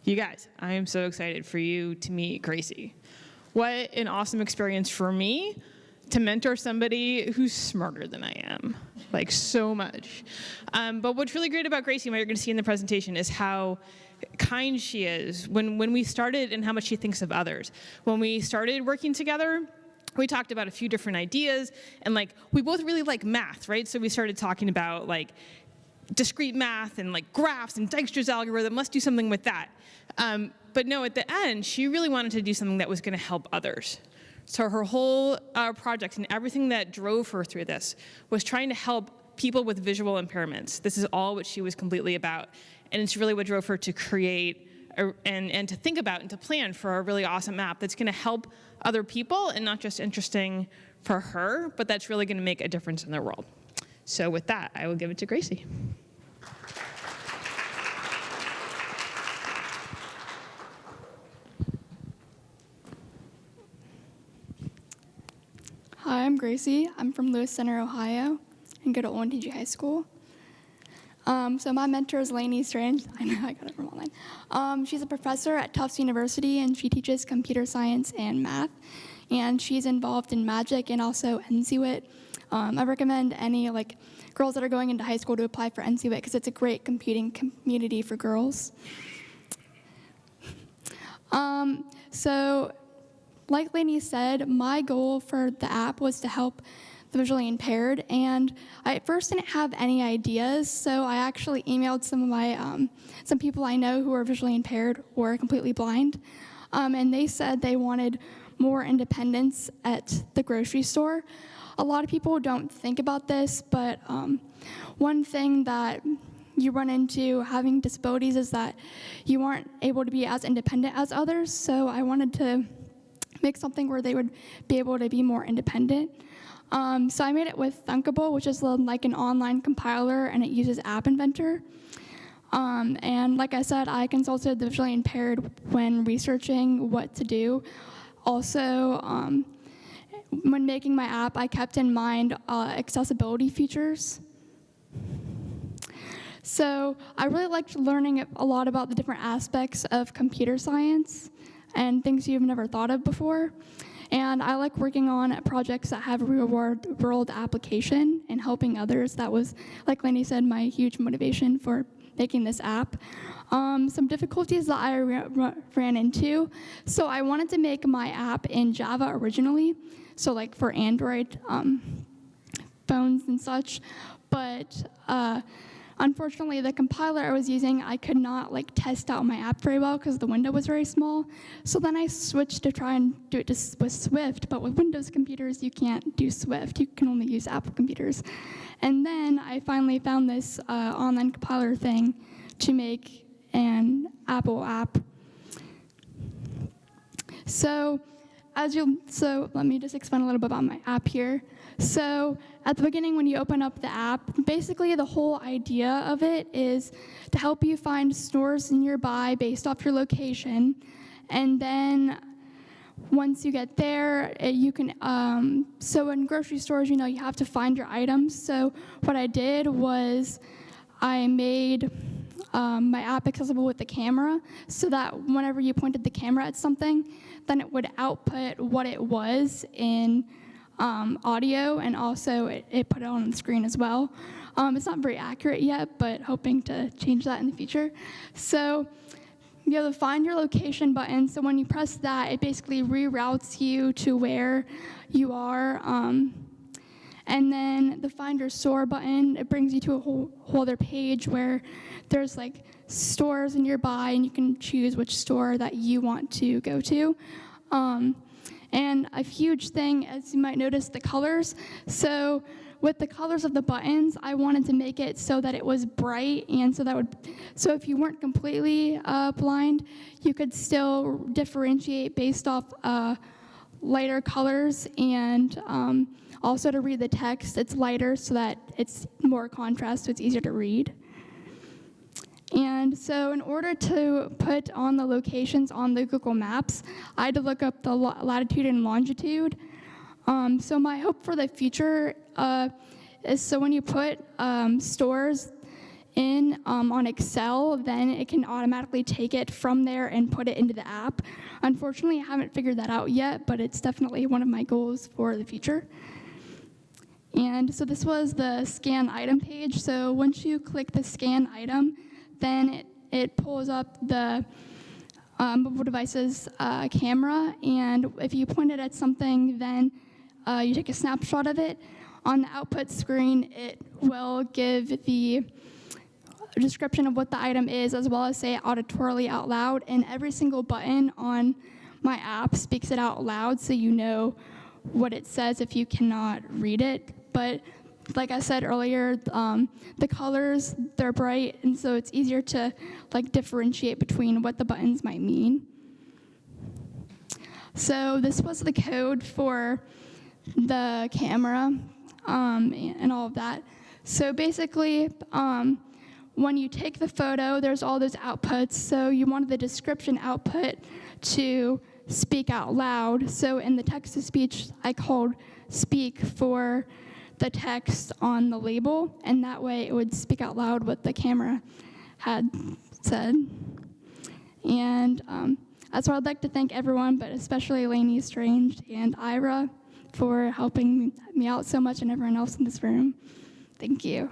You guys, I am so excited for you to meet Gracie. What an awesome experience for me to mentor somebody who's smarter than I am, like so much. But what's really great about Gracie, and what you're gonna see in the presentation, is how kind she is when we started and how much she thinks of others. When we started working together, we talked about a few different ideas, and like we both really like math, right? So we started talking about like discrete math and like graphs and Dijkstra's algorithm. Let's do something with that. But no, at the end, she really wanted to do something that was going to help others. So her whole project and everything that drove her through this was trying to help people with visual impairments. This is all what she was completely about. And it's really what drove her to create and to think about and to plan for a really awesome app that's going to help other people and not just interesting for her, but that's really going to make a difference in their world. So with that, I will give it to Gracie. Hi, I'm Gracie. I'm from Lewis Center, Ohio, and go to Owen TG High School. So my mentor is Laney S. I know I got it from online. She's a professor at Tufts University, and she teaches computer science and math. And she's involved in Magic and also NCWIT. I recommend any girls that are going into high school to apply for NCWIT because it's a great competing community for girls. So, like Laney said, my goal for the app was to help the visually impaired, and I at first didn't have any ideas, so I actually emailed some of my some people I know who are visually impaired or completely blind, and they said they wanted more independence at the grocery store. A lot of people don't think about this, but one thing that you run into having disabilities is that you aren't able to be as independent as others, so I wanted to make something where they would be able to be more independent. So I made it with Thunkable, which is like an online compiler, and it uses App Inventor. And like I said, I consulted the visually impaired when researching what to do. Also, when making my app, I kept in mind accessibility features. So I really liked learning a lot about the different aspects of computer science and things you've never thought of before. And I like working on projects that have real-world application and helping others. That was, like Laney said, my huge motivation for making this app. Some difficulties that I ran into. So I wanted to make my app in Java originally, so like for Android phones and such. But unfortunately, the compiler I was using, I could not test out my app very well because the window was very small. So then I switched to try and do it with Swift, but with Windows computers, you can't do Swift. You can only use Apple computers. And then I finally found this online compiler thing to make an Apple app. So let me just explain a little bit about my app here. So at the beginning, when you open up the app, basically the whole idea of it is to help you find stores nearby based off your location. And then once you get there, you can, so in grocery stores, you have to find your items. So what I did was I made my app accessible with the camera so that whenever you pointed the camera at something, then it would output what it was in audio, and also it put it on the screen as well. It's not very accurate yet, but hoping to change that in the future. So you have the Find Your Location button. So when you press that, it basically reroutes you to where you are. And then the Find Your Store button, it brings you to a whole other page where there's stores nearby, and you can choose which store that you want to go to. And a huge thing, as you might notice, the colors. So with the colors of the buttons, I wanted to make it so that it was bright, and so if you weren't completely blind, you could still differentiate based off lighter colors, and also to read the text, it's lighter so that it's more contrast, so it's easier to read. And so in order to put on the locations on the Google Maps, I had to look up the latitude and longitude. So my hope for the future is so when you put stores in on Excel, then it can automatically take it from there and put it into the app. Unfortunately, I haven't figured that out yet, but it's definitely one of my goals for the future. And so this was the scan item page. So once you click the scan item, then it pulls up the mobile device's camera, and if you point it at something, then you take a snapshot of it. On the output screen, it will give the description of what the item is, as well as say it auditorily out loud, and every single button on my app speaks it out loud, so you know what it says if you cannot read it. But like I said earlier, the colors, they're bright, and so it's easier to differentiate between what the buttons might mean. So this was the code for the camera and all of that. So basically, when you take the photo, there's all those outputs. So you wanted the description output to speak out loud. So in the text-to-speech, I called speak for the text on the label, and that way it would speak out loud what the camera had said. And that's why I'd like to thank everyone, but especially Laney Strange and Ira for helping me out so much, and everyone else in this room. Thank you.